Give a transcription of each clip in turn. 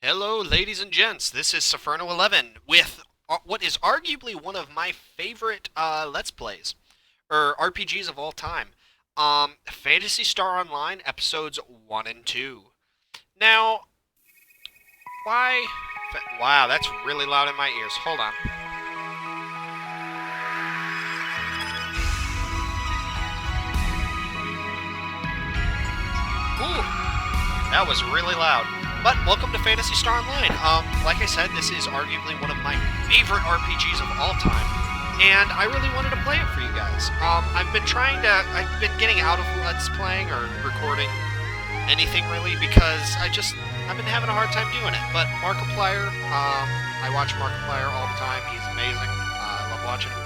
Hello, ladies and gents. This is Sufferno11 with what is arguably one of my favorite Let's Plays, or RPGs of all time. Phantasy Star Online, episodes 1 and 2. Now, why... Wow, that's really loud in my ears. Hold on. Ooh, that was really loud. But welcome to Phantasy Star Online. Like I said, this is arguably one of my favorite RPGs of all time, and I really wanted to play it for you guys. I've been getting out of Let's Playing or recording anything really because I've been having a hard time doing it. But Markiplier, I watch Markiplier all the time. He's amazing. I love watching him.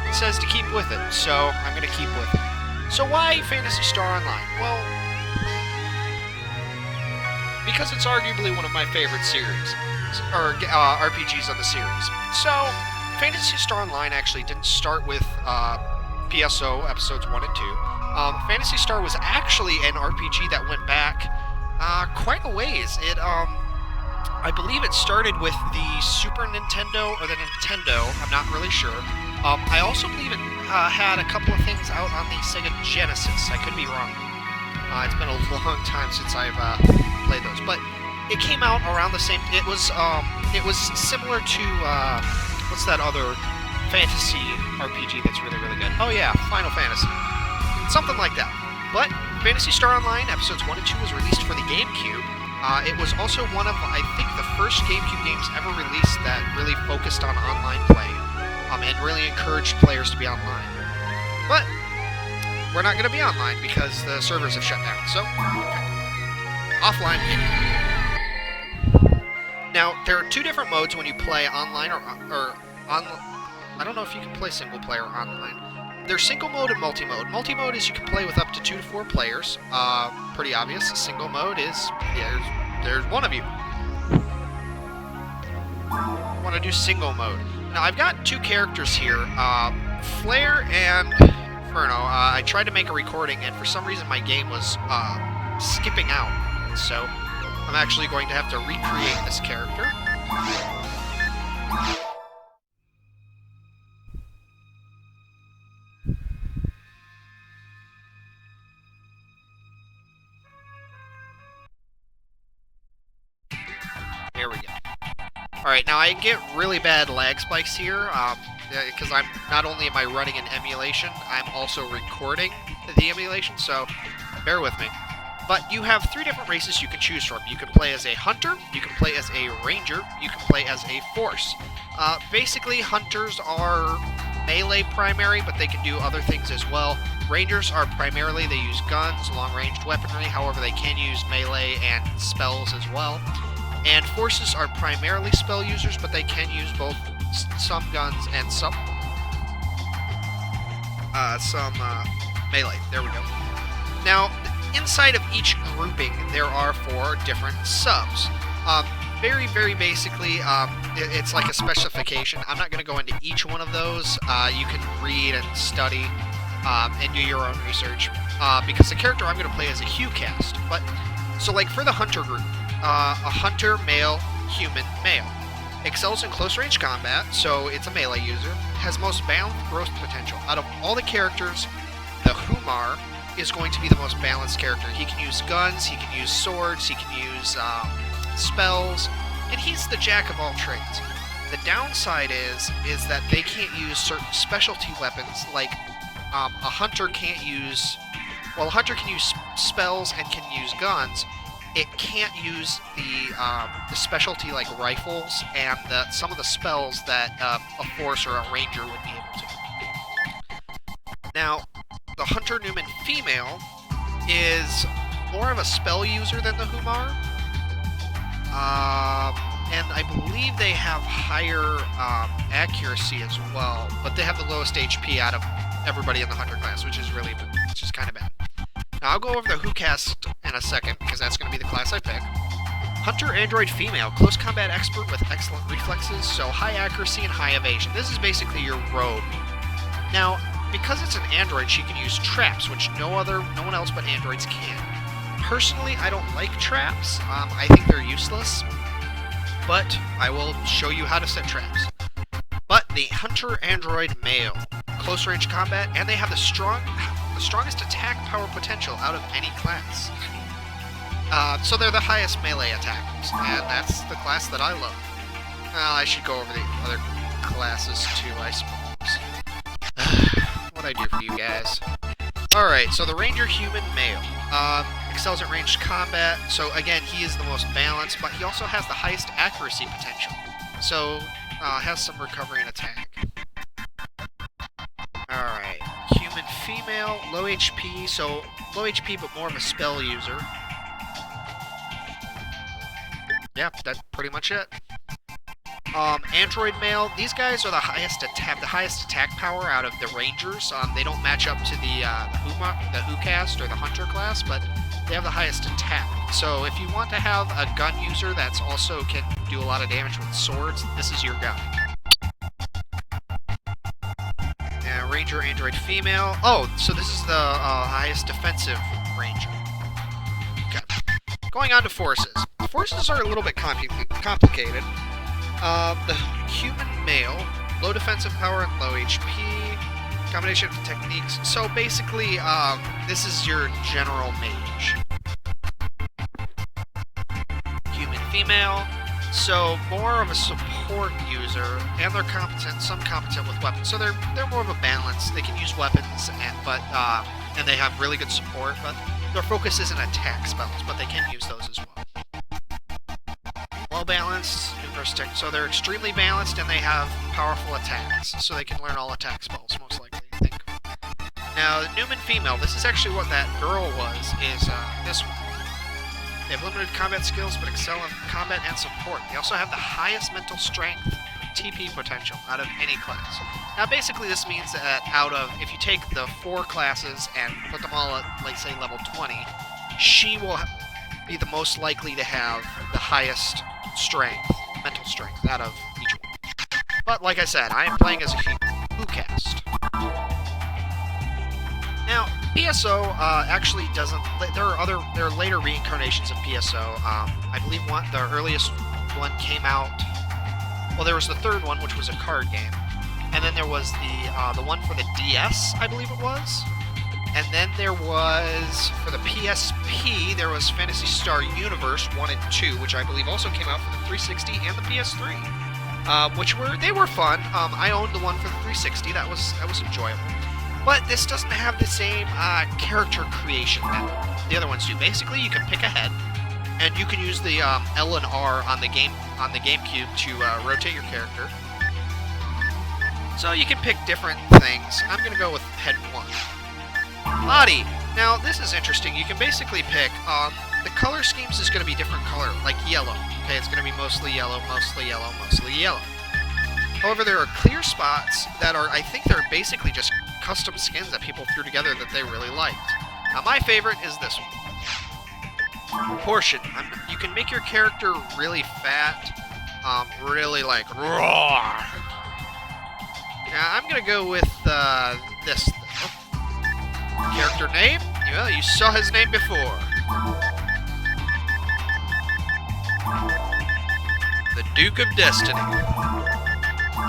He says to keep with it, so I'm going to keep with it. So why Phantasy Star Online? Well, because it's arguably one of my favorite series, or RPGs on the series. So, Phantasy Star Online actually didn't start with PSO episodes 1 and 2. Phantasy Star was actually an RPG that went back quite a ways. I believe it started with the Super Nintendo or the Nintendo, I'm not really sure. I also believe it had a couple of things out on the Sega Genesis. I could be wrong. It's been a long time since I've played those, but it came out around the same. It was similar to what's that other fantasy RPG that's really good? Oh yeah, Final Fantasy, something like that. But Phantasy Star Online episodes 1 and 2 was released for the GameCube. It was also one of, I think, the first GameCube games ever released that really focused on online play, and really encouraged players to be online. But we're not going to be online because the servers have shut down, so offline. Now, there are two different modes when you play online or on. I don't know if you can play single player online. There's single mode and multi-mode. Multi-mode is you can play with up to 2 to 4 players. Pretty obvious. Single mode is there's one of you. I want to do single mode. Now, I've got two characters here, Flare and Inferno. I tried to make a recording, and for some reason my game was skipping out. So I'm actually going to have to recreate this character. There we go. Alright, now I get really bad lag spikes here, because I'm not only am I running an emulation, I'm also recording the emulation, so bear with me. But you have 3 different races you can choose from. You can play as a hunter, you can play as a ranger, you can play as a force. Basically, hunters are melee primary, but they can do other things as well. Rangers are primarily, they use guns, long-ranged weaponry, however they can use melee and spells as well. And forces are primarily spell users, but they can use both some guns and some melee. There we go. Now, inside of each grouping, there are 4 different subs. Very basically, it's like a specification. I'm not going to go into each one of those. You can read and study and do your own research, because the character I'm going to play is a Hugh cast. But so, like for the hunter group, a hunter, male, human, male. Excels in close-range combat, so it's a melee user. Has most balanced growth potential. Out of all the characters, the Humar is going to be the most balanced character. He can use guns, he can use swords, he can use spells, and he's the jack of all trades. The downside is that they can't use certain specialty weapons, like a hunter can't use... Well, a hunter can use spells and can use guns. It can't use the specialty like rifles and some of the spells that a force or a ranger would be able to. Now, the Hunter Newman female is more of a spell user than the Humar, and I believe they have higher accuracy as well, but they have the lowest HP out of everybody in the Hunter class, which is kind of bad. Now, I'll go over the Who cast in a second, because that's going to be the class I pick. Hunter Android Female, close combat expert with excellent reflexes, so high accuracy and high evasion. This is basically your rogue. Now, because it's an android, she can use traps, which no one else but androids can. Personally, I don't like traps. I think they're useless, but I will show you how to set traps. But the Hunter Android Male, close range combat, and they have the strongest attack power potential out of any class. So they're the highest melee attackers, and that's the class that I love. Well, I should go over the other classes too, I suppose. What'd I do for you guys? Alright, so the Ranger Human Male. Excels at ranged combat, so again, he is the most balanced, but he also has the highest accuracy potential. So, has some recovery and attack. Alright, Human Female, low HP, so low HP but more of a spell user. Yeah, that's pretty much it. Android Male, these guys are have the highest attack power out of the Rangers. They don't match up to the Who cast or the Hunter class, but they have the highest attack. So if you want to have a gun user that's also can do a lot of damage with swords, this is your guy. Ranger Android Female. Oh, so this is the highest defensive Ranger. Okay. Going on to forces. Forces are a little bit complicated. The Human Male, low defensive power and low HP, combination of techniques. So basically, this is your general mage. Human Female, so more of a support user, and they're some competent with weapons. So they're more of a balance. They can use weapons, and they have really good support, but their focus isn't attack spells, but they can use those as well. Well balanced, numerous techs. So they're extremely balanced and they have powerful attacks. So they can learn all attack spells, most likely, I think. Now, the Newman Female, this is actually what that girl was, is this one. They have limited combat skills, but excel in combat and support. They also have the highest mental strength TP potential out of any class. Now, basically, this means that if you take the 4 classes and put them all at, like, say, level 20, she will be the most likely to have the highest mental strength out of each one. But like I said, I am playing as a Who cast. Now, PSO actually doesn't. There are later reincarnations of PSO. I believe the earliest one came out. Well, there was the third one, which was a card game, and then there was the one for the DS, I believe it was. And then there was, for the PSP, there was Phantasy Star Universe 1 and 2, which I believe also came out for the 360 and the PS3. They were fun. I owned the one for the 360. That was enjoyable. But this doesn't have the same character creation that the other ones do. Basically, you can pick a head, and you can use the L and R on the GameCube to rotate your character. So you can pick different things. I'm gonna go with head 1. Body. Now, this is interesting. You can basically pick, the color schemes is going to be different color, like yellow. Okay, it's going to be mostly yellow, mostly yellow, mostly yellow. However, there are clear spots that I think they're basically just custom skins that people threw together that they really liked. Now, my favorite is this one. Proportion. You can make your character really fat, really like, roar. Now, I'm going to go with, this. Character name? Well, you saw his name before. The Duke of Destiny.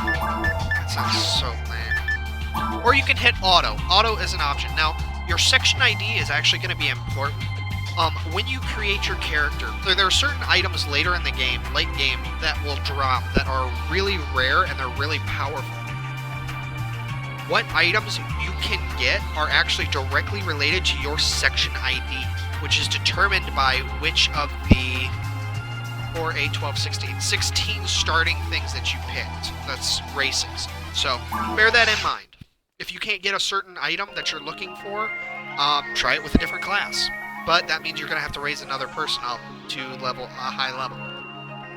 That sounds so lame. Or you can hit auto. Auto is an option. Now, your section ID is actually going to be important. When you create your character, there are certain items later in the game, late game, that will drop that are really rare and they're really powerful. What items you can get are actually directly related to your section ID, which is determined by which of the 4, 8, 12, 16 starting things that you picked. That's races. So, bear that in mind. If you can't get a certain item that you're looking for, try it with a different class. But that means you're going to have to raise another person up to a high level.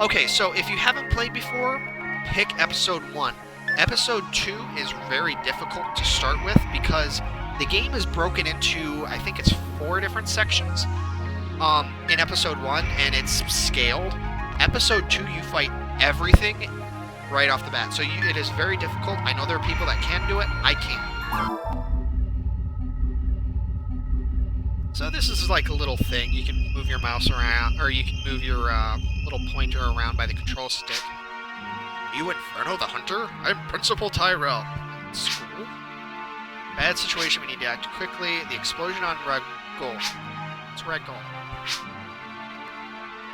Okay, so if you haven't played before, pick Episode 1. Episode 2 is very difficult to start with because the game is broken into, I think it's 4 different sections in Episode 1, and it's scaled. Episode 2, you fight everything right off the bat. So it is very difficult. I know there are people that can do it. I can't. So this is like a little thing. You can move your mouse around, or you can move your little pointer around by the control stick. You Inferno the Hunter? I'm Principal Tyrell. School? Bad situation, we need to act quickly. The explosion on Ragol. It's Ragol.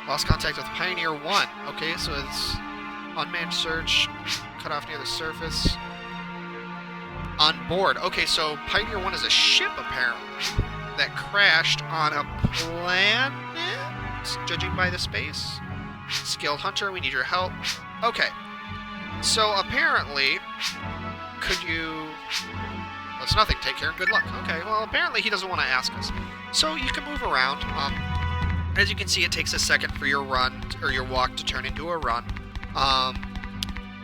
Lost contact with Pioneer 1. Okay, so it's unmanned search, cut off near the surface. On board. Okay, so Pioneer 1 is a ship, apparently, that crashed on a planet, judging by the space. Skilled Hunter, we need your help. Okay, so apparently, could you... That's nothing, take care and good luck. Okay, well, apparently he doesn't want to ask us. So you can move around. As you can see, it takes a second for your run, or your walk to turn into a run.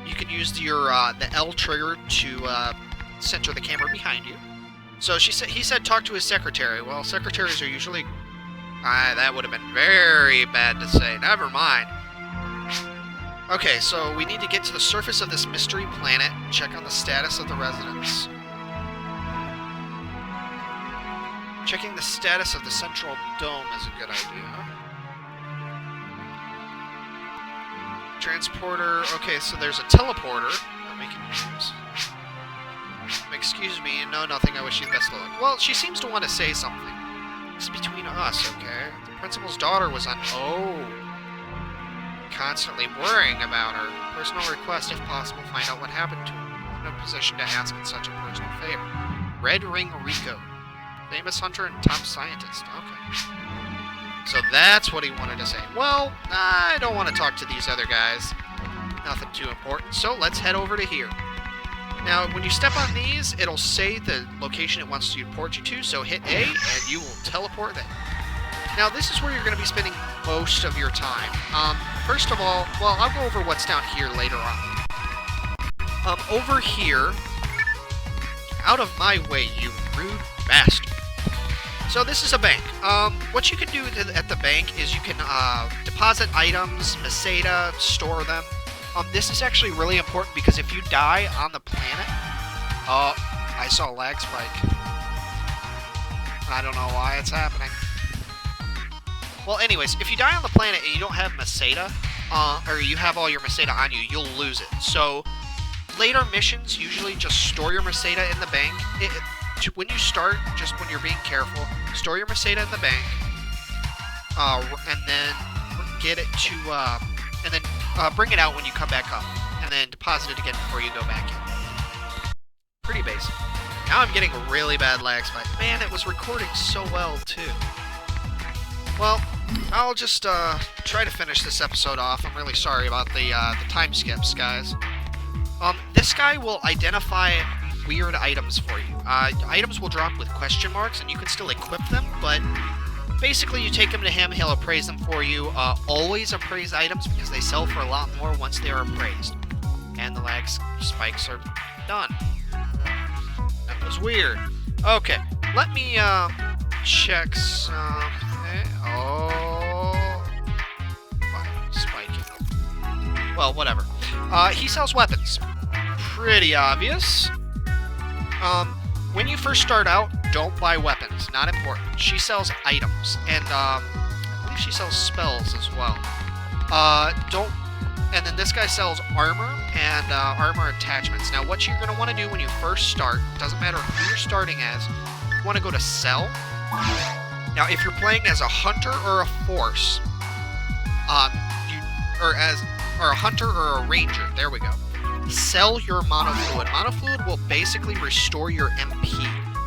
You can use your the L trigger to center the camera behind you. So he said talk to his secretary. Well, secretaries are usually... that would have been very bad to say. Never mind. Okay, so we need to get to the surface of this mystery planet and check on the status of the residents. Checking the status of the central dome is a good idea. Transporter. Okay, so there's a teleporter that we can use. Excuse me, no, nothing. I wish you the best of luck. Well, she seems to want to say something. It's between us, okay? The principal's daughter was on... Oh. Constantly worrying about her. Personal request, if possible, find out what happened to her. In a position to ask in such a personal favor. Red Ring Rico. Famous hunter and top scientist. Okay. So that's what he wanted to say. Well, I don't want to talk to these other guys. Nothing too important. So let's head over to here. Now, when you step on these, it'll say the location it wants to port you to. So hit A, and you will teleport there. Now, this is where you're going to be spending most of your time. First of all, well, I'll go over what's down here later on. Over here, out of my way, you rude bastard. So this is a bank. What you can do at the bank is you can deposit items, meseta, store them. This is actually really important because if you die on the planet... Oh, I saw a lag spike. I don't know why it's happening. Well, anyways, if you die on the planet and you don't have meseta, or you have all your meseta on you, you'll lose it. So, later missions usually just store your meseta in the bank. When you start, just when you're being careful, store your meseta in the bank, and then get it to, and then bring it out when you come back up, and then deposit it again before you go back in. Pretty basic. Now I'm getting a really bad lag spike. Man, it was recording so well, too. Well, I'll just try to finish this episode off. I'm really sorry about the time skips, guys. This guy will identify weird items for you. Items will drop with question marks, and you can still equip them, but basically you take them to him, he'll appraise them for you. Always appraise items, because they sell for a lot more once they are appraised. And the lag spikes are done. That was weird. Okay, let me check some... Oh... Spiking. Well, whatever. He sells weapons. Pretty obvious. When you first start out, don't buy weapons. Not important. She sells items. And, I believe she sells spells as well. And then this guy sells armor and, armor attachments. Now, what you're gonna want to do when you first start, doesn't matter who you're starting as, you want to go to sell. Now, if you're playing as a hunter or a force, or a hunter or a ranger, there we go. Sell your monofluid. Monofluid will basically restore your MP.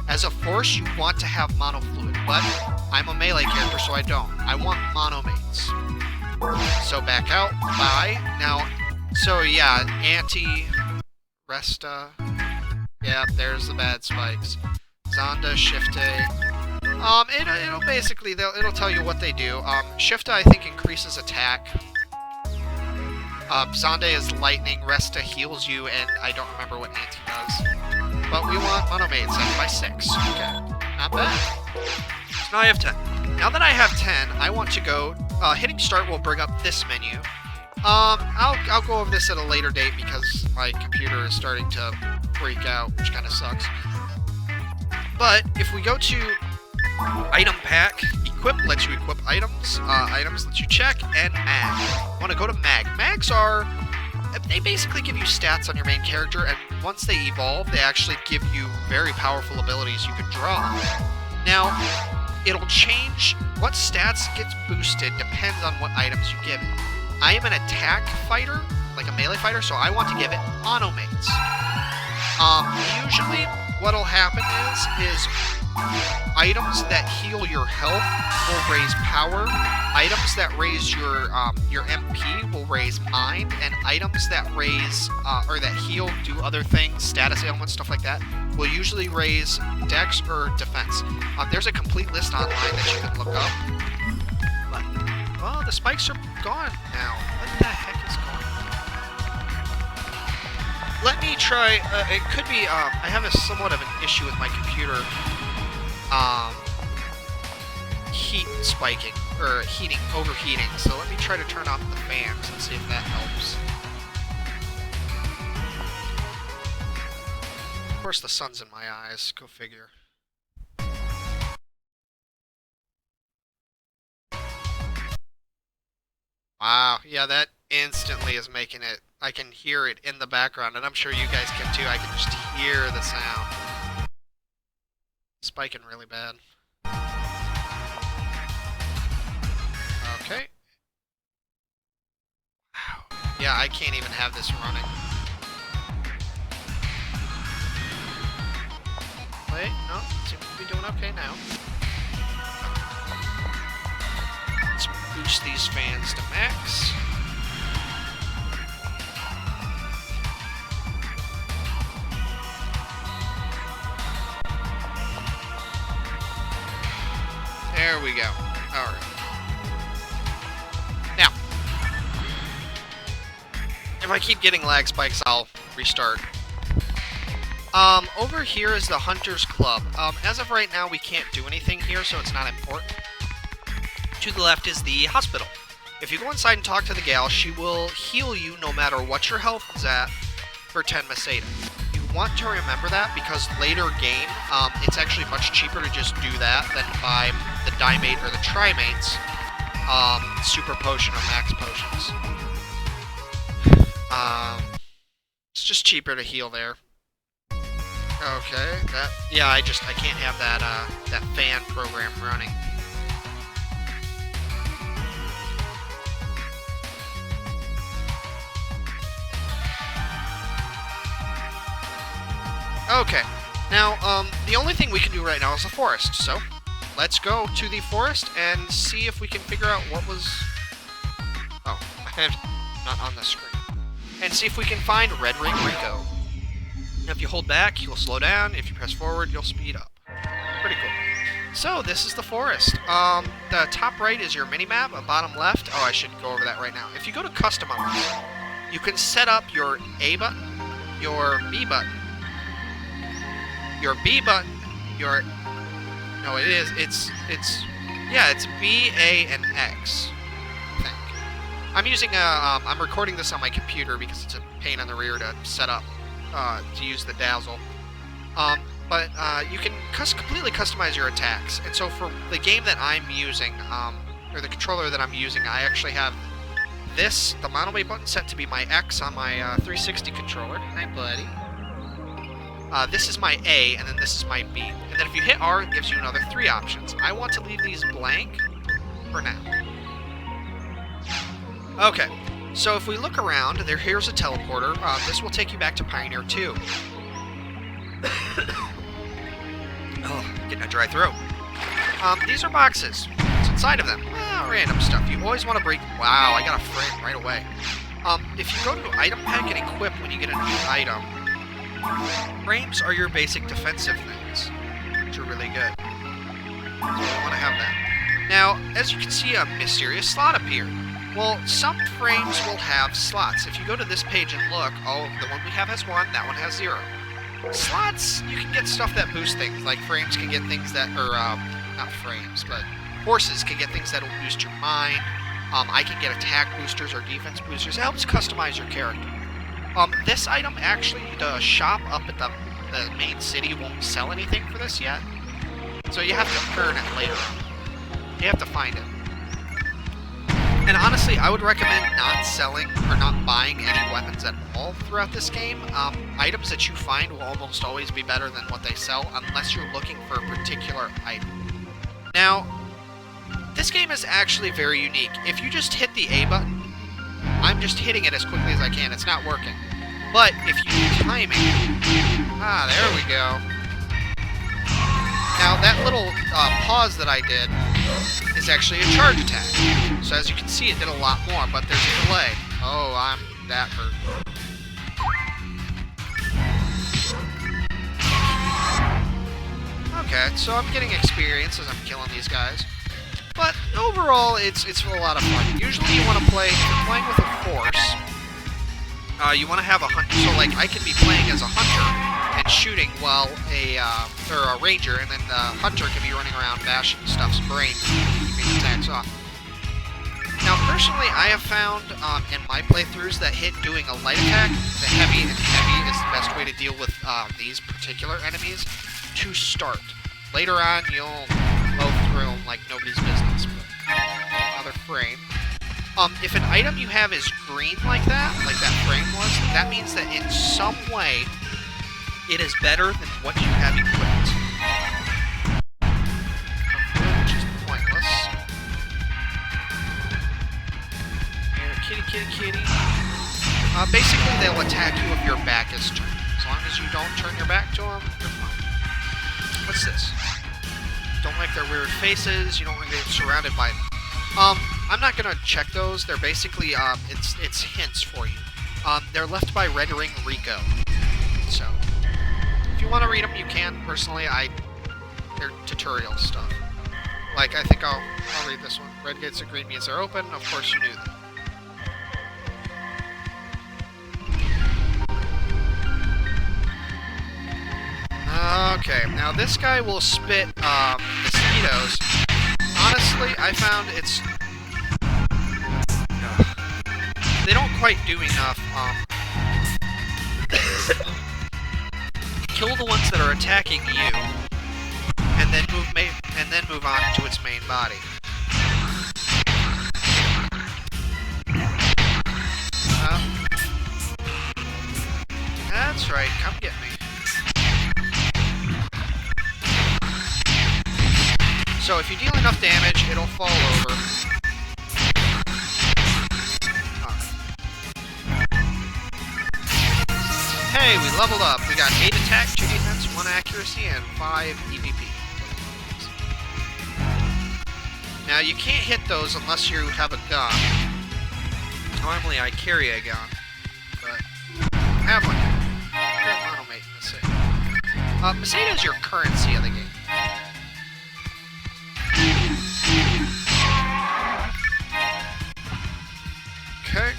As a force, you want to have monofluid, but I'm a melee character, so I don't. I want monomates. So back out, buy. Now, so yeah, Resta. Yeah, there's the bad spikes. Zonda, Shift A. It'll basically, it'll tell you what they do. Shift A, I think, increases attack. Zonde is lightning, Resta heals you, and I don't remember what Anti does. But we want monomates at by 6. Okay, not bad. So now I have 10. Now that I have 10, I want to go, hitting start will bring up this menu. I'll go over this at a later date because my computer is starting to freak out, which kind of sucks. But if we go to Item pack. Equip lets you equip items. Items lets you check. And mag. Want to go to mag. Mags are... They basically give you stats on your main character, and once they evolve, they actually give you very powerful abilities you can draw. Now, it'll change... What stats gets boosted depends on what items you give it. I am an attack fighter, like a melee fighter, so I want to give it automates. Usually, what'll happen is items that heal your health will raise power. Items that raise your MP will raise mind, and items that raise or that heal, do other things, status ailments, stuff like that, will usually raise dex or defense. There's a complete list online that you can look up. But, well, the spikes are gone now. What the heck is going on? Let me try. It could be. I have a somewhat of an issue with my computer. Heat spiking, or overheating. So let me try to turn off the fans and see if that helps. Of course, the sun's in my eyes. Go figure. Wow, yeah, that instantly is making it. I can hear it in the background, and I'm sure you guys can too. I can just hear the sound. Spiking really bad. Okay. Wow. Yeah, I can't even have this running. Wait, no, seems to be doing okay now. Let's boost these fans to max. There we go. Alright. Now, if I keep getting lag spikes, I'll restart. Over here is the Hunter's Club. As of right now, we can't do anything here, so it's not important. To the left is the hospital. If you go inside and talk to the gal, she will heal you no matter what your health is at for 10 Meseta. You want to remember that because later game, it's actually much cheaper to just do that than buy the Dimate or the Trimates, Super Potion or Max Potions. It's just cheaper to heal there. Okay, yeah, I can't have that fan program running. Okay, now, the only thing we can do right now is the forest, so let's go to the forest and see if we can figure out what was... Oh, not on the screen. And see if we can find Red Ring Rico. Now, if you hold back, you'll slow down. If you press forward, you'll speed up. Pretty cool. So, this is the forest. The top right is your mini-map, bottom left... Oh, I should go over that right now. If you go to Customize, you can set up your A button, your B button, your B button, your... No, it is. It's B, A, and X, I think. I'm using I'm recording this on my computer because it's a pain in the rear to set up, to use the Dazzle. But you can completely customize your attacks. And so for the game that I'm using, or the controller that I'm using, I actually have the mono-weight button set to be my X on my 360 controller. Hi, buddy. This is my A, and then this is my B. And then if you hit R, it gives you another 3 options. I want to leave these blank for now. Okay, so if we look around, here's a teleporter. This will take you back to Pioneer 2. Oh, getting a dry throat. These are boxes. What's inside of them? Well, random stuff. You always want to break... Wow, I got a frame right away. If you go to Item Pack and Equip when you get a new item, frames are your basic defensive things, which are really good. So you want to have that. Now, as you can see, a mysterious slot appeared. Well, some frames will have slots. If you go to this page and look, oh, the one we have has 1, that one has 0. Slots, you can get stuff that boost things. Like frames can get things that, or, not frames, but horses can get things that will boost your mind. I can get attack boosters or defense boosters. It helps customize your character. This item, actually, the shop up at the main city won't sell anything for this yet. So you have to earn it later. You have to find it. And honestly, I would recommend not selling or not buying any weapons at all throughout this game. Items that you find will almost always be better than what they sell, unless you're looking for a particular item. Now, this game is actually very unique. If you just hit the A button, I'm just hitting it as quickly as I can. It's not working. But if you do timing... Ah, there we go. Now, that little pause that I did is actually a charge attack. So as you can see, it did a lot more, but there's a delay. Oh, I'm that hurt. Okay, so I'm getting experience as I'm killing these guys. But overall, it's a lot of fun. Usually you want to play, if you're playing with a force, you want to have a hunter. So like, I can be playing as a hunter and shooting while a ranger, and then the hunter can be running around bashing stuff's brain, keeping attacks off. Now, personally, I have found in my playthroughs that doing a light attack, the heavy and heavy is the best way to deal with these particular enemies to start. Later on, you'll blow through them like nobody's business. But another frame. If an item you have is green like that frame was, that means that in some way it is better than what you have equipped. Which is pointless. Here, kitty. Basically, they'll attack you if your back is turned. As long as you don't turn your back to them, you're fine. What's this? Don't like their weird faces. You don't want to get surrounded by them. I'm not gonna check those. They're basically it's hints for you. They're left by Red Ring Rico. So if you want to read them, you can. Personally, they're tutorial stuff. Like I think I'll read this one. Red gates of green means they're open. Of course you knew that. Okay, now this guy will spit mosquitoes. Honestly, I found it's... they don't quite do enough. Kill the ones that are attacking you, and then move on to its main body. That's right, come get me. So if you deal enough damage, it'll fall over. Hey, we leveled up. We got 8 attack, 2 defense, 1 accuracy, and 5 EVP. Now, you can't hit those unless you have a gun. Normally, I carry a gun, but I have one. Monomate, let's see. Macedo is your currency of the game. Okay.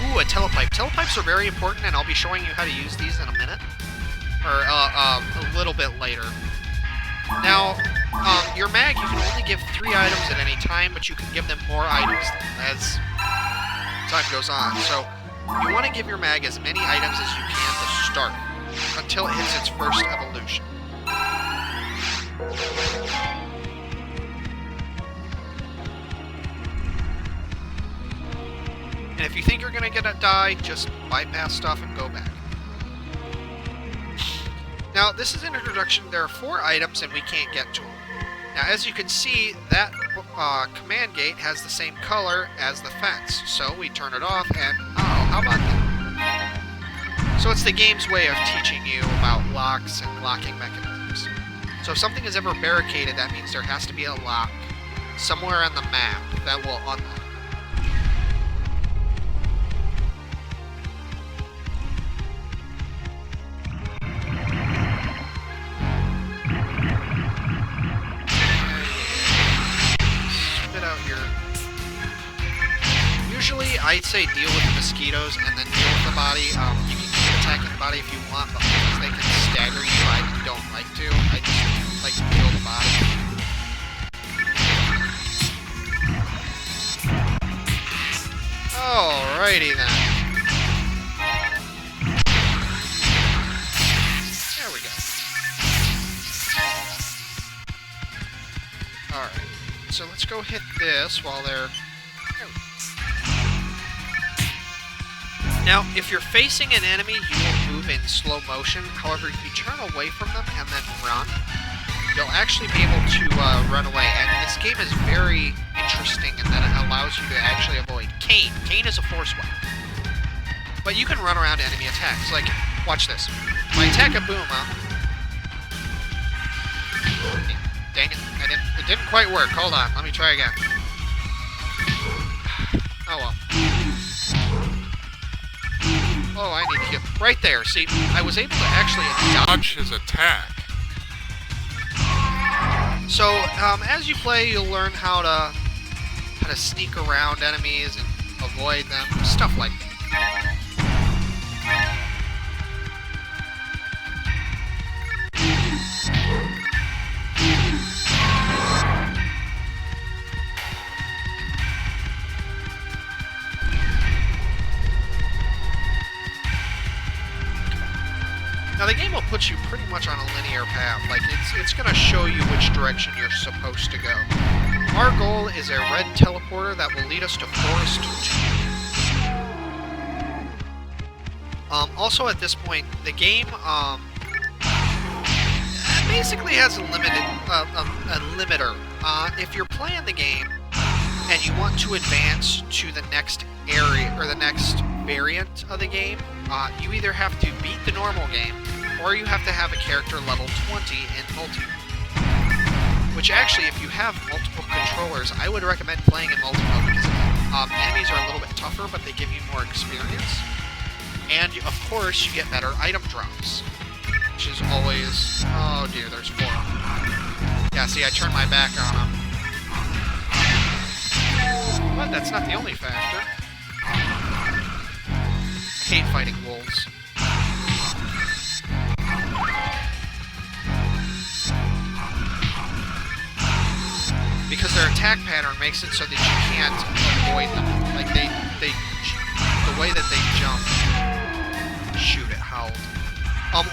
Ooh, a telepipe. Telepipes are very important, and I'll be showing you how to use these in a minute. Or, a little bit later. Now, your mag, you can only give 3 items at any time, but you can give them more items as time goes on. So, you want to give your mag as many items as you can to start, until it hits its first evolution. And if you think you're going to die, just bypass stuff and go back. Now, this is an introduction. There are 4 items, and we can't get to them. Now, as you can see, that command gate has the same color as the fence. So we turn it off, and oh, how about that? So it's the game's way of teaching you about locks and locking mechanisms. So if something is ever barricaded, that means there has to be a lock somewhere on the map that will unlock. Usually, I'd say deal with the mosquitoes and then deal with the body. You can keep attacking the body if you want, but because they can stagger you, I don't like to. I just like to kill the body. Alrighty then. so let's go hit this while they're... Now, if you're facing an enemy, you will move in slow motion. However, if you turn away from them and then run, you'll actually be able to run away. And this game is very interesting in that it allows you to actually avoid Cane. Cane is a force weapon. But you can run around enemy attacks. Like, watch this. If I attack a Booma... Dang it. It didn't quite work. Hold on. Let me try again. Oh, well. Oh, I need to heal. Right there. See, I was able to actually dodge his attack. So, as you play, you'll learn how to sneak around enemies and avoid them. Stuff like that. Now the game will put you pretty much on a linear path, like it's going to show you which direction you're supposed to go. Our goal is a red teleporter that will lead us to Forest 2. Also at this point, the game basically has a limiter. If you're playing the game and you want to advance to the next area or the next variant of the game, you either have to beat the normal game or you have to have a character level 20 in multi. Which actually, if you have multiple controllers, I would recommend playing in multi-mode because enemies are a little bit tougher, but they give you more experience. And, of course, you get better item drops. Which is always... Oh dear, there's 4. Yeah, see, I turned my back on them. But that's not the only factor. I hate fighting wolves. Because their attack pattern makes it so that you can't avoid them. Like, the way that they jump... Shoot, it howled.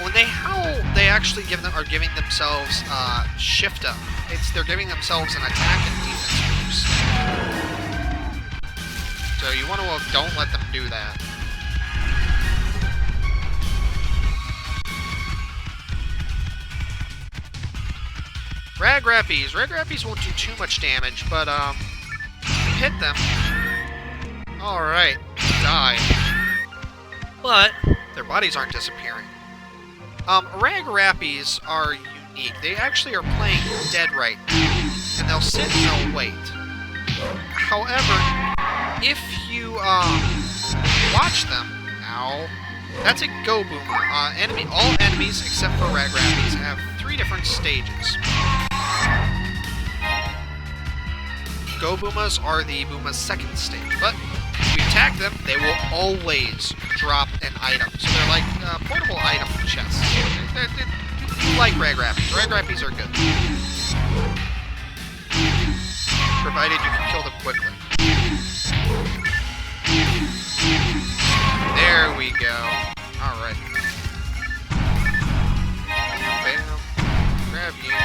When they howl, they actually are giving themselves shift up. They're giving themselves an attack and defense boost. So you want to don't let them do that. Ragrappies. Ragrappies won't do too much damage, but you hit them. Alright, die. But their bodies aren't disappearing. Ragrappies are unique. They actually are playing dead right now, and they'll sit and they'll wait. However, if you watch them, ow, that's a Go Boomer. All enemies except for Ragrappies have 3 different stages. Go Boomas are the Booma's 2nd stage, but if you attack them, they will always drop an item. So they're like portable item chests. You like Ragrappies. Ragrappies are good. Provided you can kill them quickly. There we go. Alright. Bam. Grab you.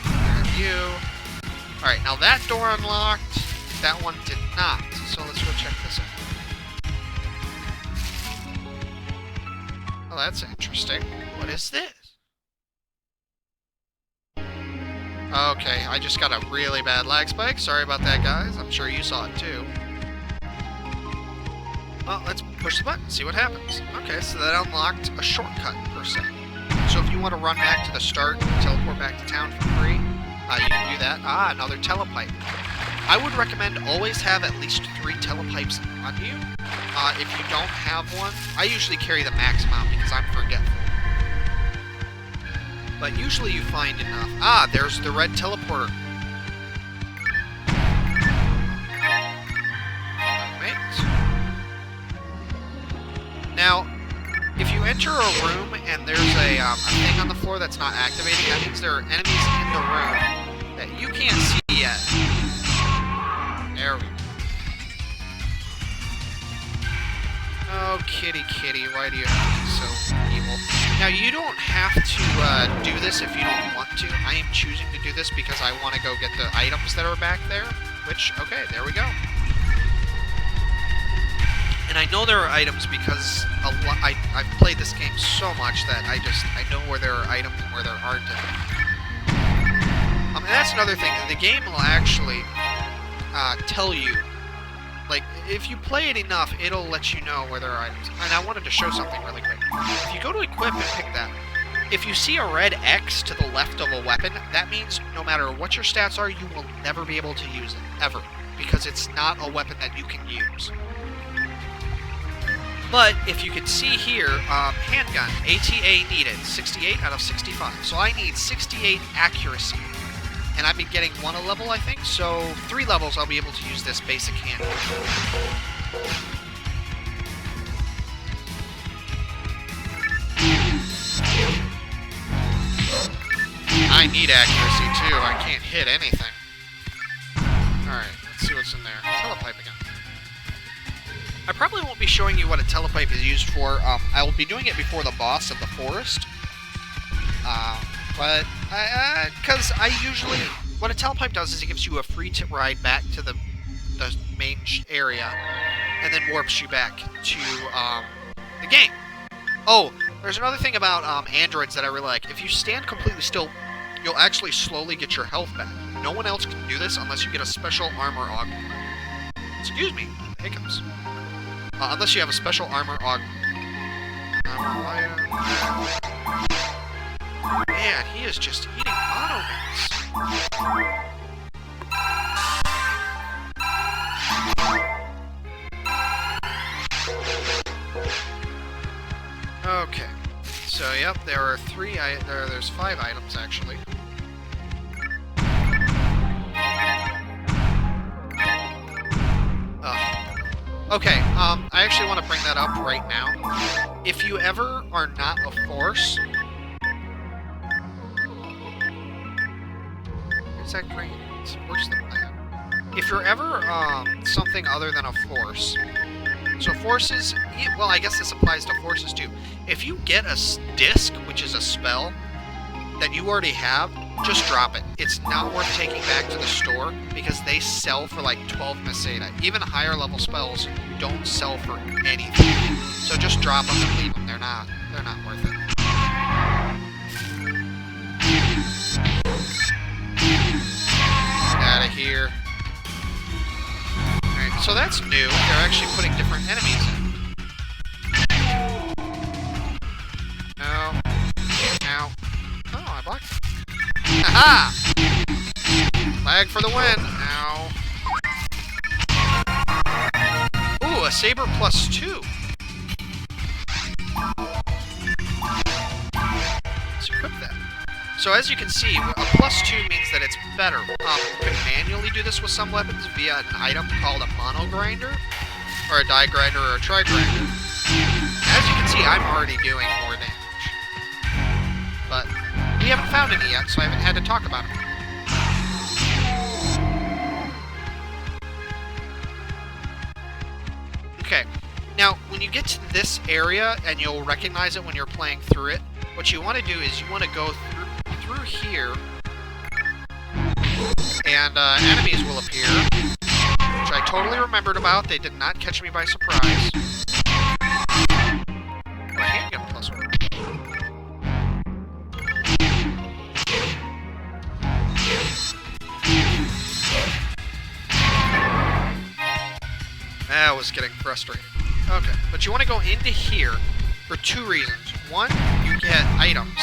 Grab you. Alright, now that door unlocked. That one did not. So let's go check this out. Oh, that's interesting. What is this? Okay, I just got a really bad lag spike. Sorry about that, guys. I'm sure you saw it too. Well, let's push the button, see what happens. Okay, so that unlocked a shortcut, per se. So if you want to run back to the start and teleport back to town for free, you can do that. Ah, another telepipe. I would recommend always have at least 3 telepipes on you. If you don't have one, I usually carry the max amount because I'm forgetful. But usually you find enough. Ah, there's the red teleporter. Right. Now, if you enter a room and there's a thing on the floor that's not activating, that means there are enemies in the room that you can't see yet. There we go. Oh, kitty, kitty, why do you have to be so evil? Now, you don't have to do this if you don't want to. I am choosing to do this because I want to go get the items that are back there, which, okay, there we go. And I know there are items because I've played this game so much that I know where there are items and where there aren't any. And that's another thing. The game will actually tell you, like, if you play it enough, it'll let you know where there are items. And I wanted to show something really quick. If you go to equip and pick that, if you see a red X to the left of a weapon, that means no matter what your stats are, you will never be able to use it, ever. Because it's not a weapon that you can use. But if you can see here, handgun, ATA needed, 68 out of 65. So I need 68 accuracy. And I've been getting 1 a level, I think, so 3 levels I'll be able to use this basic handgun. I need accuracy, too. I can't hit anything. Alright, let's see what's in there. Telepipe again. I probably won't be showing you what a telepipe is used for. I will be doing it before the boss of the forest. But, because I usually... What a telepipe does is it gives you a free ride back to the main area, and then warps you back to, the game. Oh, there's another thing about, androids that I really like. If you stand completely still, you'll actually slowly get your health back. No one else can do this unless you get a special armor augment. Excuse me, hiccups. Unless you have a special armor augment. Man, he is just eating auto-mates. Okay. So, yep, there are there's 5 items, actually. Okay, I actually want to bring that up right now. If you ever are not a force... Is that green? It's worse than that. If you're ever, something other than a force... So forces... Well, I guess this applies to forces, too. If you get a disc, which is a spell, that you already have, just drop it. It's not worth taking back to the store, because they sell for like 12 meseta. Even higher level spells don't sell for anything. So just drop them and leave them. They're not worth it. Out of here. Alright, so that's new. They're actually putting different enemies in. No. Ow. Oh, I blocked it. Haha! Lag for the win. Ow. Ooh, a saber +2. Let's equip that. So as you can see, a +2 means that it's better. You can manually do this with some weapons via an item called a mono grinder, or a die grinder, or a tri grinder. As you can see, I'm already doing more damage. But we haven't found any yet, so I haven't had to talk about them. Okay, now when you get to this area, and you'll recognize it when you're playing through it, what you want to do is you want to go through here, and enemies will appear, which I totally remembered about. They did not catch me by surprise. My handgun +1. That was getting frustrating. Okay, but you want to go into here for 2 reasons. 1, you get items.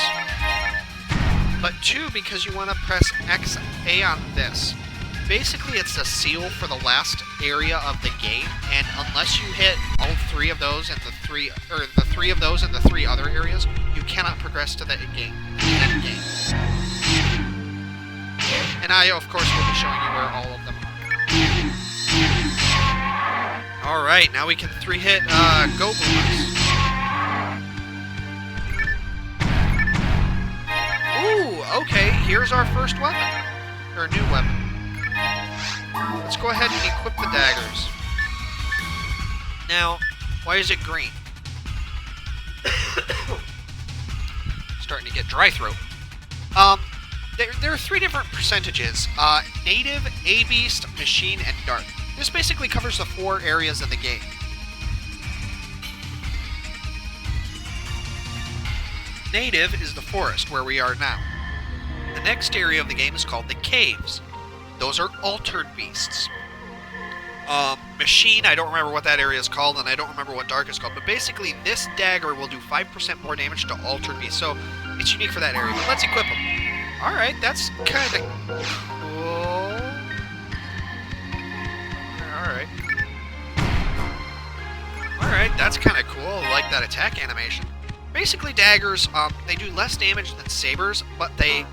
But 2, because you want to press XA on this. Basically, it's a seal for the last area of the game, and unless you hit all 3 of those and the 3 of those and the 3 other areas, you cannot progress to the end game. And I, of course, will be showing you where all of them are. Alright, now we can 3-hit Go Boomers. Ooh, okay, here's our first weapon. Or new weapon. Let's go ahead and equip the daggers. Now, why is it green? starting to get dry throat. There are 3 different percentages: native, A-Beast, machine, and dark. This basically covers the 4 areas of the game. Native is the forest, where we are now. The next area of the game is called the caves. Those are altered beasts. Machine, I don't remember what that area is called, and I don't remember what dark is called, but basically this dagger will do 5% more damage to altered beasts, so it's unique for that area. But let's equip them. Alright, that's kind of cool. Alright. Alright, that's kind of cool. I like that attack animation. Basically, daggers, they do less damage than sabers, but they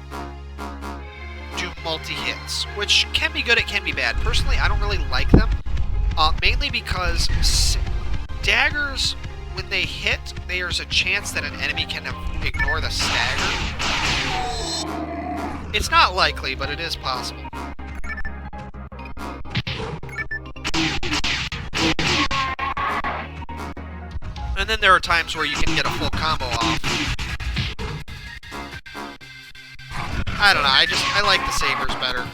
do multi-hits, which can be good, it can be bad. Personally, I don't really like them, mainly because daggers, when they hit, there's a chance that an enemy can ignore the stagger. It's not likely, but it is possible. And then there are times where you can get a full combo off. I don't know, I like the sabers better.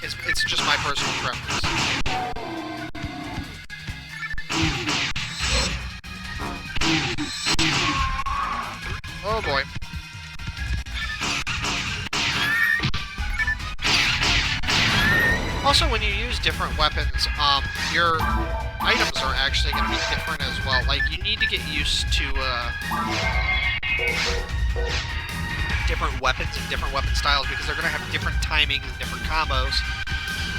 It's just my personal preference. Oh boy. Also, when you use different weapons, your items are actually going to be different as well. Like, you need to get used to different weapons and different weapon styles, because they're going to have different timings and different combos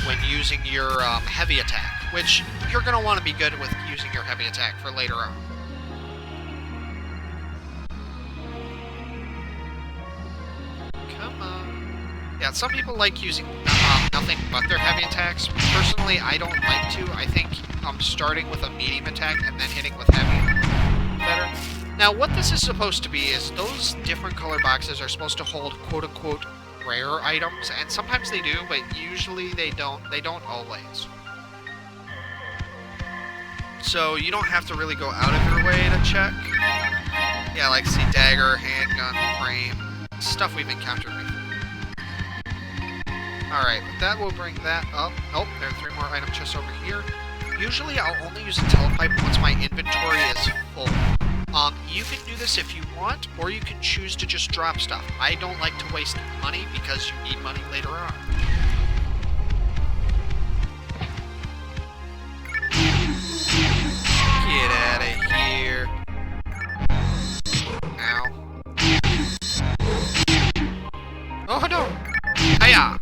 when using your heavy attack, which you're going to want to be good with using your heavy attack for later on. Come on. Yeah, some people like using nothing but their heavy attacks. Personally, I don't like to. I think starting with a medium attack and then hitting with heavy better. Now, what this is supposed to be is those different color boxes are supposed to hold quote-unquote rare items, and sometimes they do, but usually they don't. They don't always. So you don't have to really go out of your way to check. Yeah, like see dagger, handgun, frame, stuff we've encountered before. Alright, that will bring that up. Oh, there are 3 more item chests over here. Usually I'll only use a telepipe once my inventory is full. You can do this if you want, or you can choose to just drop stuff. I don't like to waste money because you need money later on. Get out of here. Ow. Oh no! Hiya!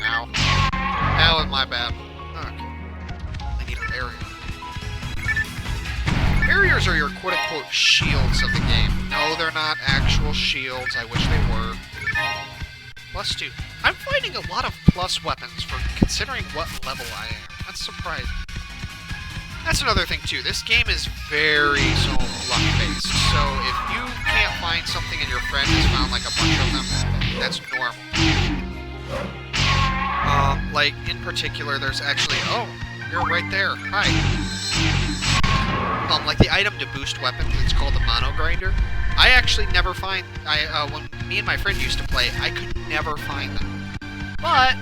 Ow. That was my bad. Okay. I need a barrier. Barriers are your quote-unquote shields of the game. No, they're not actual shields. I wish they were. +2. I'm finding a lot of plus weapons for considering what level I am. That's surprising. That's another thing, too. This game is very luck-based. So if you can't find something and your friend has found like a bunch of them, that's normal. Like, in particular, there's actually... Oh, you're right there. Hi. Like the item to boost weapons, it's called the Mono Grinder. I actually never find... when me and my friend used to play, I could never find them. But,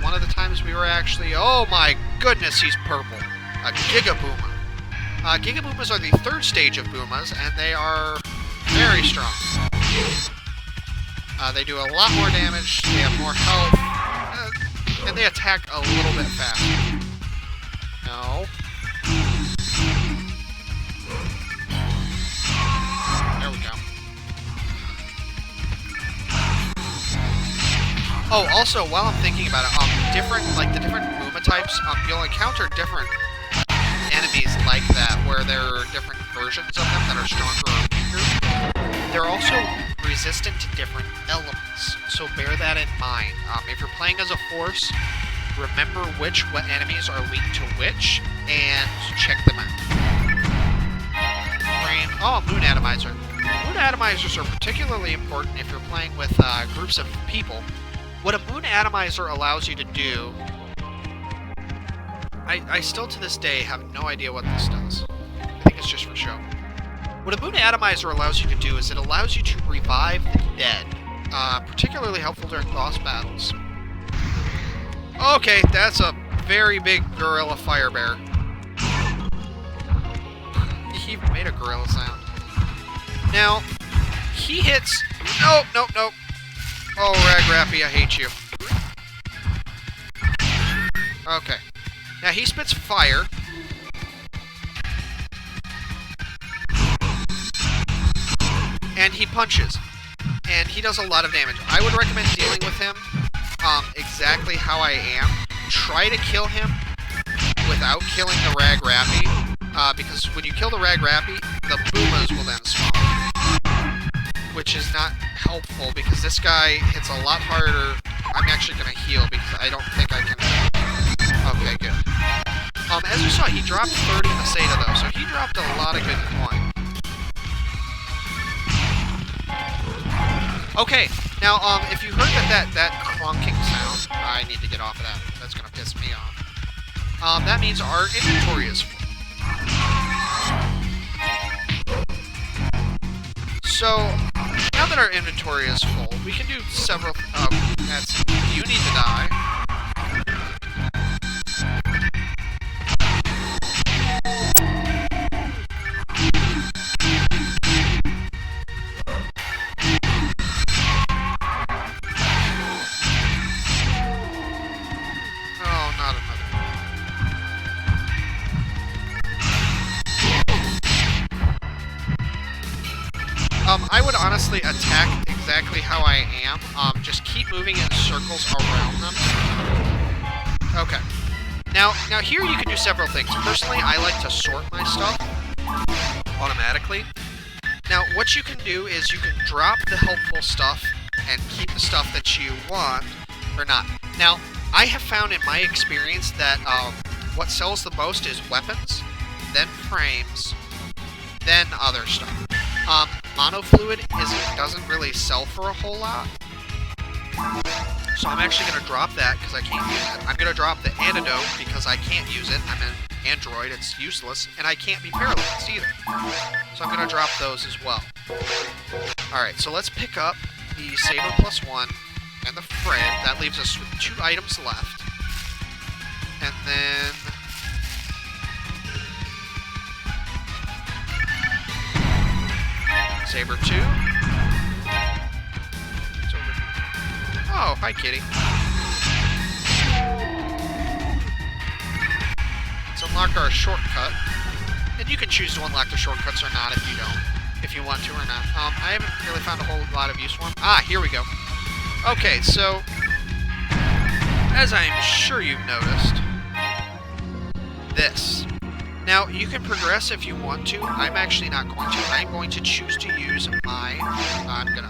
one of the times we were actually... Oh my goodness, he's purple. A Gigabooma. Gigaboomas are the 3rd stage of Boomas, and they are very strong. They do a lot more damage, they have more health, and they attack a little bit faster. No. There we go. Oh, also, while I'm thinking about it, the different Booma types, you'll encounter different enemies like that, where there are different versions of them that are stronger or weaker. They're also resistant to different elements, so bear that in mind. If you're playing as a force, remember which enemies are weak to which, and check them out. Oh, Moon Atomizer. Moon Atomizers are particularly important if you're playing with groups of people. What a Moon Atomizer allows you to do... I still to this day have no idea what this does. I think it's just for show. What a Boon Atomizer allows you to do is it allows you to revive the dead. Particularly helpful during boss battles. Okay, that's a very big gorilla fire bear. He even made a gorilla sound. Now, he hits... Nope, nope, nope. Oh, Ragrappy, I hate you. Okay. Now, he spits fire. And he punches. And he does a lot of damage. I would recommend dealing with him exactly how I am. Try to kill him without killing the Ragrappy. Because when you kill the Ragrappy, the Boomas will then spawn. Which is not helpful, because this guy hits a lot harder. I'm actually going to heal, because I don't think I can... Okay, good. As you saw, he dropped 30 Masada, though, so he dropped a lot of good coin. Okay, now, if you heard that clunking sound, I need to get off of that. That's going to piss me off. That means our inventory is full. So, now that our inventory is full, we can do several... you need to die. Oh, not another. I would honestly attack exactly how I am. Just keep moving in circles around them. Okay. Now here you can do several things. Personally, I like to sort my stuff automatically. Now, what you can do is you can drop the helpful stuff and keep the stuff that you want, or not. Now, I have found in my experience that what sells the most is weapons, then frames, then other stuff. Monofluid doesn't really sell for a whole lot. So I'm actually going to drop that because I can't use it. I'm going to drop the antidote because I can't use it. I'm an android, it's useless, and I can't be paralyzed either. So I'm going to drop those as well. Alright, so let's pick up the Saber +1 and the Fred. That leaves us with 2 items left. And then... Saber 2. It's over here. Oh, hi, kitty. Let's unlock our shortcut. And you can choose to unlock the shortcuts or not if you don't. If you want to or not. I haven't really found a whole lot of use for them. Ah, here we go. Okay, so... as I'm sure you've noticed... this. Now, you can progress if you want to. I'm actually not going to. I'm going to choose to use my... I'm gonna...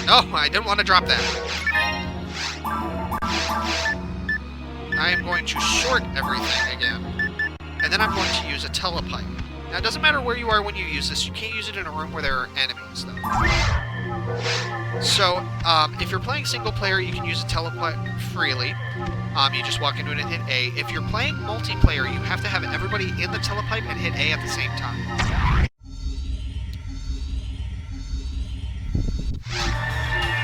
No, I didn't want to drop that. I am going to sort everything again. And then I'm going to use a telepipe. Now, it doesn't matter where you are when you use this. You can't use it in a room where there are enemies, though. So, if you're playing single player, you can use a telepipe freely. You just walk into it and hit A. If you're playing multiplayer, you have to have everybody in the telepipe and hit A at the same time.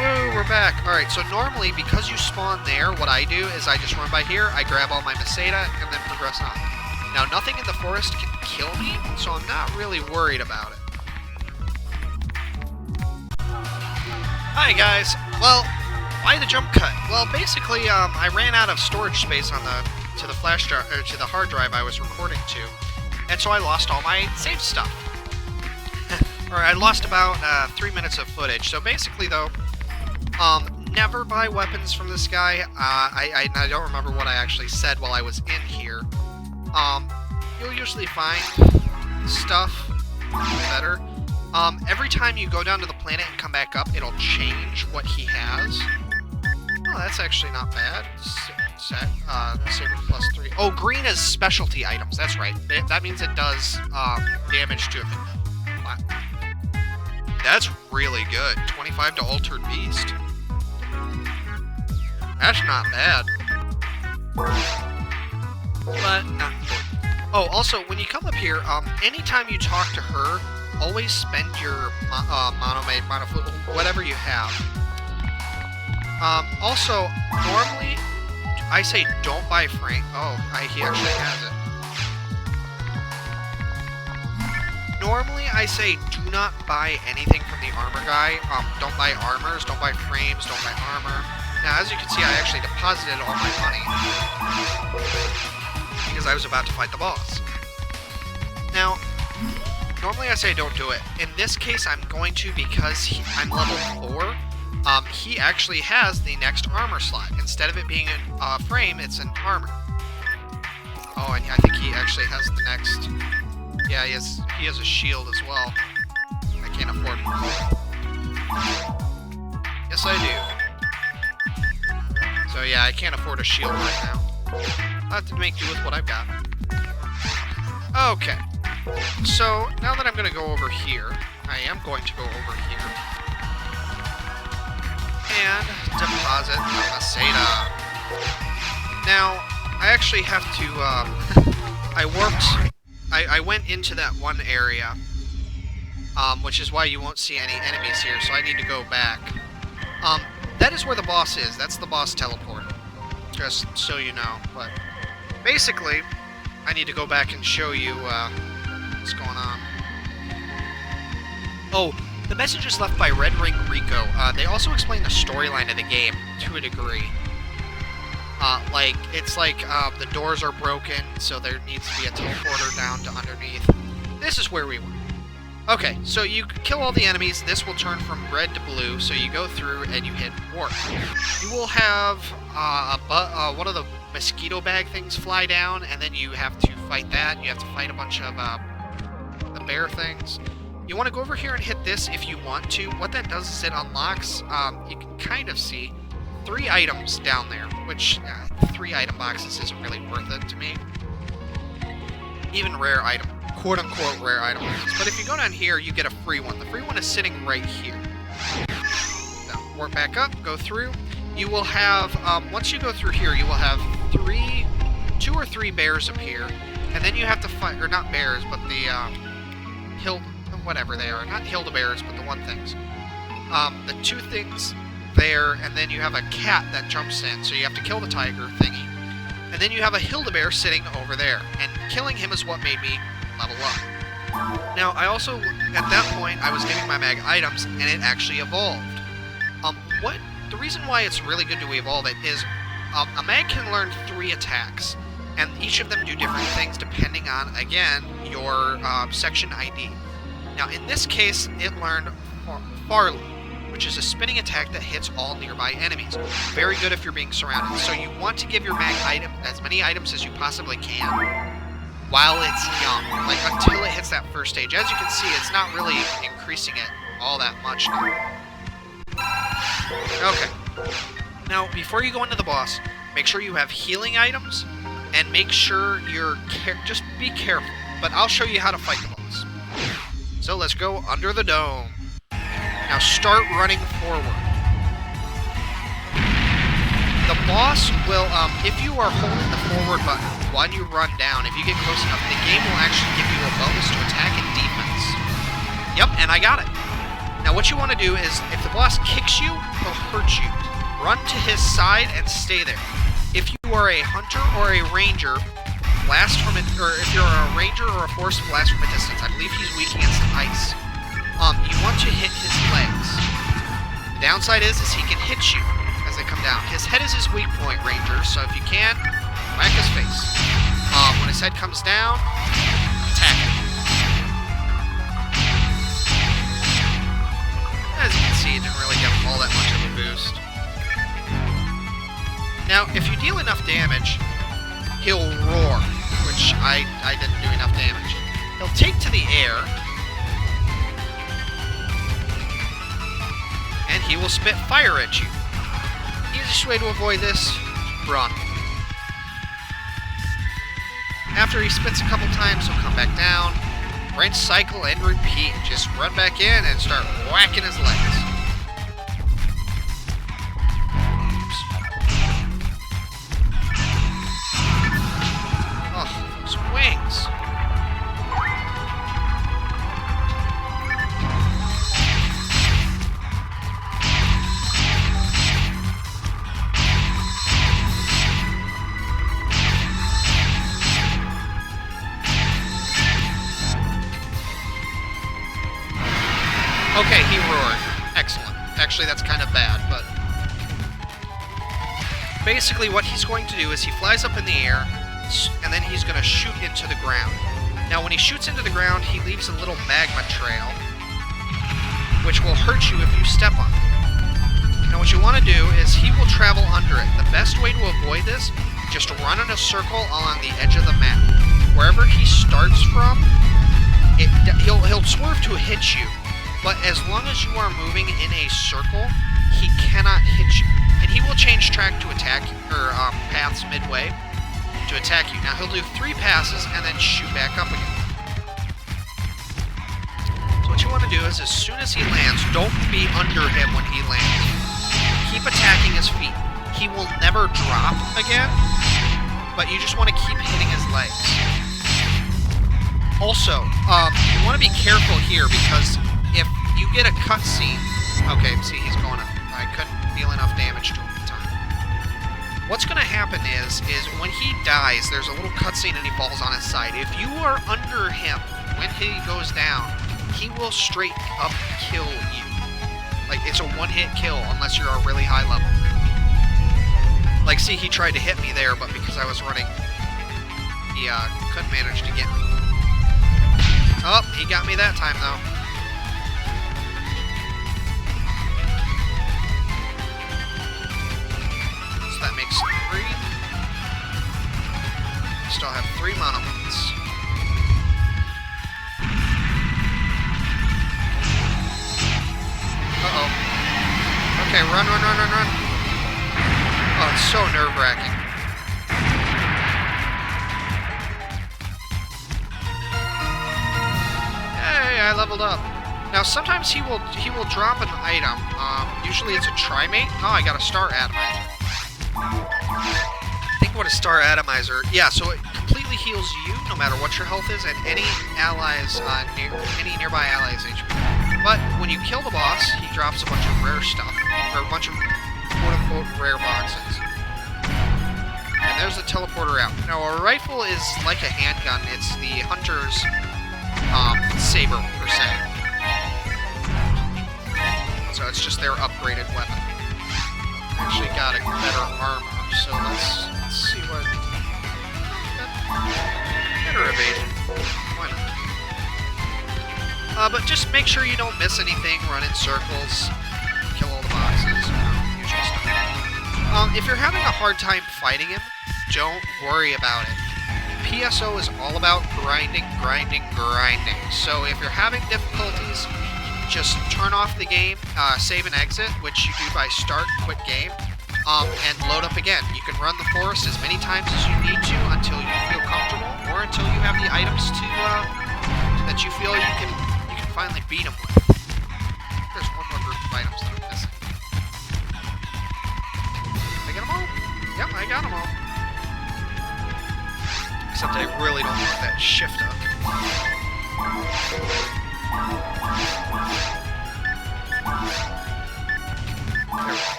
Woo, we're back. Alright, so normally, because you spawn there, what I do is I just run by here, I grab all my Masada, and then progress on. Now, nothing in the forest can kill me, so I'm not really worried about it. Hi, guys. Well... why the jump cut? Well, basically, I ran out of storage space on to the flash drive, or to the hard drive I was recording to, and so I lost all my save stuff. Or I lost about 3 minutes of footage. So basically, though, never buy weapons from this guy. I don't remember what I actually said while I was in here. You'll usually find stuff better. Every time you go down to the planet and come back up, it'll change what he has. Oh, that's actually not bad. Saber +3. Oh, green is specialty items. That's right. That means it does damage to it. Wow. That's really good. 25 to Altered Beast. That's not bad. But not important. Oh, also, when you come up here, anytime you talk to her, always spend your monomate, whatever you have. Also, normally, I say don't buy frame. Oh, he actually has it. Normally, I say do not buy anything from the armor guy. Don't buy armors, don't buy frames, don't buy armor. Now, as you can see, I actually deposited all my money because I was about to fight the boss. Now, normally I say don't do it. In this case, I'm going to because I'm level 4. He actually has the next armor slot. Instead of it being a frame, it's an armor. Oh, and I think he actually has the next... Yeah, he has a shield as well. I can't afford it. Yes, I do. So yeah, I can't afford a shield right now. I'll have to make do with what I've got. Okay. So, now that I'm going to go over here, I am going to go over here and deposit the Masada. Now, I actually have to, I went into that one area, which is why you won't see any enemies here, so I need to go back. That is where the boss is. That's the boss teleporter, just so you know. But basically, I need to go back and show you what's going on. Oh, the messages left by Red Ring Rico, they also explain the storyline of the game to a degree. It's like the doors are broken, so there needs to be a teleporter down to underneath. This is where we were. Okay, so you kill all the enemies. This will turn from red to blue, so you go through and you hit warp. You will have one of the mosquito bag things fly down, and then you have to fight that. You have to fight a bunch of the bear things. You want to go over here and hit this if you want to. What that does is it unlocks, you can kind of see, 3 items down there, which 3 item boxes isn't really worth it to me. Even rare item, quote-unquote rare item boxes. But if you go down here, you get a free one. The free one is sitting right here. Now, warp back up, go through. You will have, once you go through here, you will have 2 or 3 bears appear. And then you have to fight, or not bears, but the, whatever they are. Not Hilda-bears, but the one things. The 2 things there, and then you have a cat that jumps in, so you have to kill the tiger thingy. And then you have a Hilda-bear sitting over there, and killing him is what made me level up. Now, I also, at that point, I was getting my mag items, and it actually evolved. The reason why it's really good to evolve it is, a mag can learn 3 attacks, and each of them do different things depending on, again, your section ID. Now, in this case, it learned Farley, which is a spinning attack that hits all nearby enemies. Very good if you're being surrounded. So you want to give your mag item as many items as you possibly can while it's young, like until it hits that first stage. As you can see, it's not really increasing it all that much now. Okay. Now, before you go into the boss, make sure you have healing items, and make sure you're just be careful. But I'll show you how to fight the boss. So let's go under the dome. Now start running forward. The boss will, if you are holding the forward button while you run down, if you get close enough, the game will actually give you a bonus to attack and defense. Yep, and I got it. Now what you want to do is, if the boss kicks you or hurts you, run to his side and stay there. If you are a hunter or a ranger, blast from it, or if you're a ranger or a force, blast from a distance. I believe he's weak against ice. You want to hit his legs. The downside is he can hit you as they come down. His head is his weak point, Ranger, so if you can, whack his face. When his head comes down, attack him. As you can see, it didn't really give him all that much of a boost. Now, if you deal enough damage, he'll roar, which I didn't do enough damage. He'll take to the air, and he will spit fire at you. Easiest way to avoid this, run. After he spits a couple times, he'll come back down, rinse, cycle, and repeat. Just run back in and start whacking his legs. Oh, those wings. Okay, he roared. Excellent. Actually, that's kind of bad, but... Basically, what he's going to do is he flies up in the air, and then he's going to shoot into the ground. Now, when he shoots into the ground, he leaves a little magma trail, which will hurt you if you step on it. Now, what you want to do is he will travel under it. The best way to avoid this, just run in a circle along the edge of the map. Wherever he starts from, he'll swerve to hit you. But as long as you are moving in a circle, he cannot hit you. And he will change track to attack, or paths midway to attack you. Now he'll do 3 passes and then shoot back up again. So what you want to do is as soon as he lands, don't be under him when he lands. Keep attacking his feet. He will never drop again, but you just want to keep hitting his legs. Also, you want to be careful here because if you get a cutscene... Okay, see, he's going up. I couldn't deal enough damage to him at the time. What's going to happen is when he dies, there's a little cutscene and he falls on his side. If you are under him when he goes down, he will straight up kill you. Like, it's a one-hit kill unless you're a really high level. Like, see, he tried to hit me there, but because I was running, he couldn't manage to get me. Oh, he got me that time, though. So that makes 3. Still have 3 monoliths. Uh-oh. Okay, run. Oh, it's so nerve-wracking. I leveled up. Now sometimes he will drop an item. Usually it's a trimate. Oh, I got a star atomizer. Think what a star atomizer. Yeah, so it completely heals you no matter what your health is and any allies any nearby allies HP. But when you kill the boss, he drops a bunch of rare stuff, or a bunch of quote-unquote rare boxes. And there's the teleporter out. Now a rifle is like a handgun. It's the hunter's saber, per se. So it's just their upgraded weapon. Actually got a better armor, so let's see what... Better evasion. Why not? But just make sure you don't miss anything, run in circles, kill all the boxes, usual stuff. If you're having a hard time fighting him, don't worry about it. PSO is all about grinding. So if you're having difficulties, just turn off the game, save and exit, which you do by start, quit game, and load up again. You can run the forest as many times as you need to until you feel comfortable, or until you have the items to that you feel you can finally beat them with. There's one more group of items that I'm missing. Did I get them all? Yep, I got them all. Except I really don't want that shift up.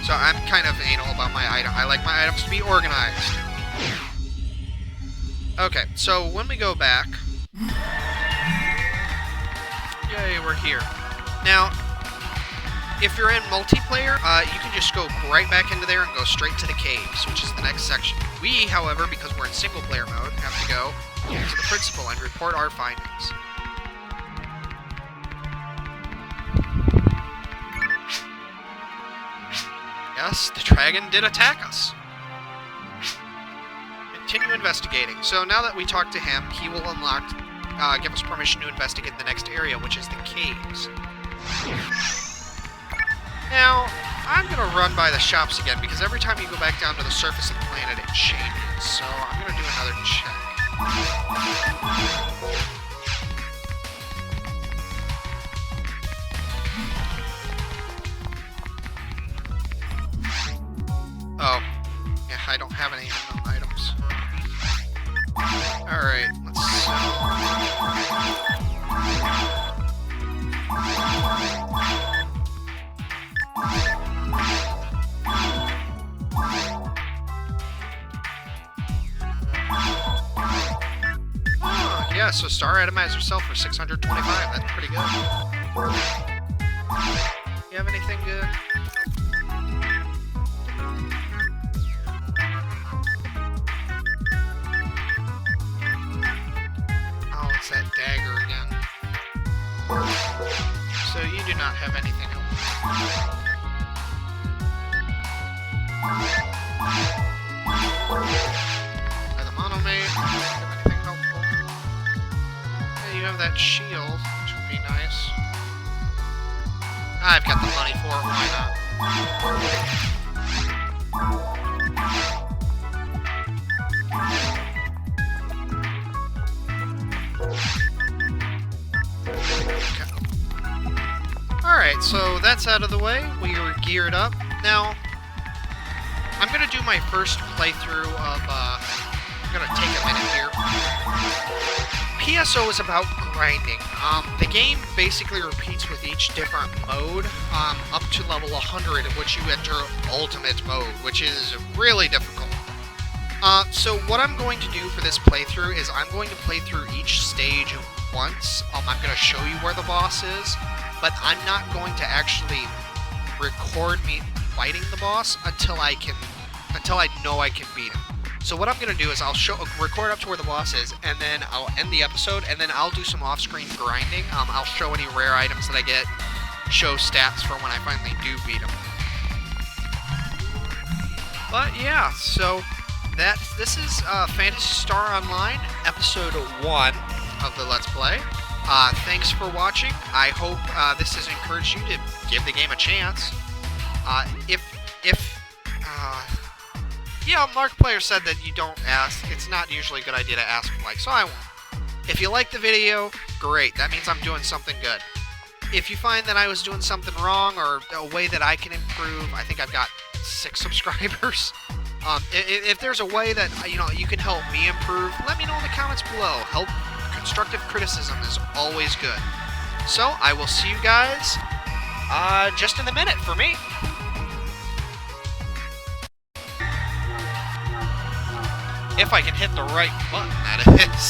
So I'm kind of anal about my item. I like my items to be organized. Okay, so when we go back... Yay, we're here. Now, if you're in multiplayer, you can just go right back into there and go straight to the caves, which is the next section. We, however, because we're in single-player mode, have to go to the principal and report our findings. Yes, the dragon did attack us. Continue investigating. So now that we talked to him, he will unlock, give us permission to investigate the next area, which is the caves. Now, I'm going to run by the shops again, because every time you go back down to the surface of the planet, it changes. So I'm going to do another check. Oh. Yeah, I don't have any unknown items. Alright, let's see. yeah, so Star Atomizer Cell for 625. That's pretty good. You have anything good? Oh, it's that dagger again. So you do not have anything else. By the monomate, do you have anything helpful? Yeah, you have that shield, which would be nice. I've got the money for it, why not? Okay. Alright, so that's out of the way. We are geared up. Now, I'm going to do my first playthrough of, I'm going to take a minute here. PSO is about grinding. The game basically repeats with each different mode, up to level 100, in which you enter Ultimate Mode, which is really difficult. So what I'm going to do for this playthrough is I'm going to play through each stage once. I'm going to show you where the boss is, but I'm not going to actually record me fighting the boss until I know I can beat him. So what I'm going to do is I'll record up to where the boss is, and then I'll end the episode, and then I'll do some off-screen grinding. I'll show any rare items that I get, show stats for when I finally do beat him. But yeah, so this is Phantasy Star Online, episode 1 of the Let's Play. Thanks for watching. I hope this has encouraged you to give the game a chance. Yeah, Markiplier said that you don't ask. It's not usually a good idea to ask for likes, so I won't. If you like the video, great. That means I'm doing something good. If you find that I was doing something wrong or a way that I can improve, I think I've got 6 subscribers. If there's a way that you can help me improve, let me know in the comments below. Constructive criticism is always good. So I will see you guys just in a minute for me. If I can hit the right button, that is.